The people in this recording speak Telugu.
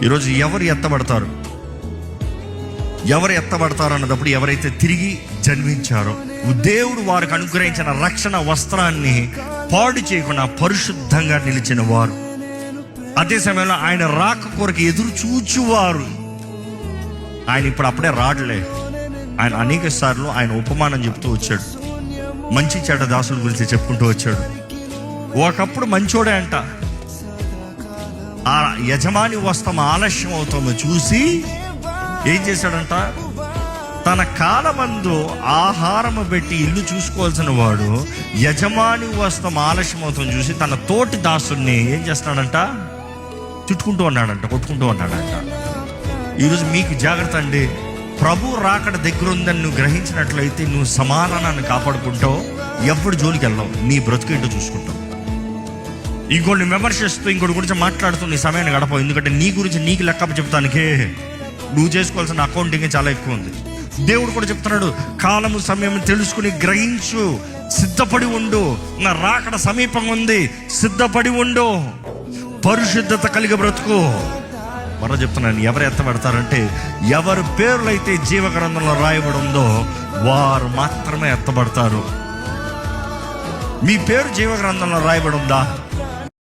ఈరోజు ఎవరు ఎత్తబడతారు అన్నదప్పుడు ఎవరైతే తిరిగి జన్మించారో, దేవుడు వారికి అనుగ్రహించిన రక్షణ వస్త్రాన్ని పాడు చేయకుండా పరిశుద్ధంగా నిలిచిన వారు, అదే సమయంలో ఆయన రాక కొరకు ఎదురు చూచువారు. ఆయన ఇప్పుడు అప్పుడే రాడలే. ఆయన అనేక సార్లు ఆయన ఉపమానం చెప్తూ వచ్చాడు, మంచి చెడ్డ దాసుల గురించి చెప్పుకుంటూ వచ్చాడు. ఒకప్పుడు మంచోడే అంట, ఆ యజమాని వస్త్రం ఆలస్యం అవుతుందో చూసి ఏం చేశాడంట, తన కాలమందు ఆహారము పెట్టి ఇల్లు చూసుకోవాల్సిన వాడు యజమాని వస్త్రం ఆలస్యం అవుతుంది చూసి తన తోటి దాసుని ఏం చేస్తున్నాడంట, కొట్టుకుంటూ ఉన్నాడంట. ఈరోజు మీకు జాగ్రత్త అండి. ప్రభు రాకడ దగ్గర ఉందని నువ్వు గ్రహించినట్లయితే నువ్వు సమాధానాన్ని కాపాడుకుంటావు, ఎవడు జోలికి వెళ్ళావు, నీ బ్రతుకేంటో చూసుకుంటావు. ఇంకోటి విమర్శిస్తూ ఇంకోటి గురించి మాట్లాడుతూ నీ సమయాన్ని గడపవు. ఎందుకంటే నీ గురించి నీకు లెక్క చెప్తానికే నువ్వు చేసుకోవాల్సిన అకౌంటింగ్ చాలా ఎక్కువ ఉంది. దేవుడు కూడా చెప్తున్నాడు, కాలము సమయం తెలుసుకుని గ్రహించు, సిద్ధపడి ఉండు, నా రాకడ సమీపంగా ఉంది, సిద్ధపడి ఉండు, పరిశుద్ధత కలిగి బ్రతుకు. మరో చెప్తున్నాను, ఎవరు ఎత్తబడతారంటే ఎవరి పేర్లు అయితే జీవ గ్రంథంలో రాయబడి ఉందో వారు మాత్రమే ఎత్తబడతారు. మీ పేరు జీవ గ్రంథంలో రాయబడి ఉందా?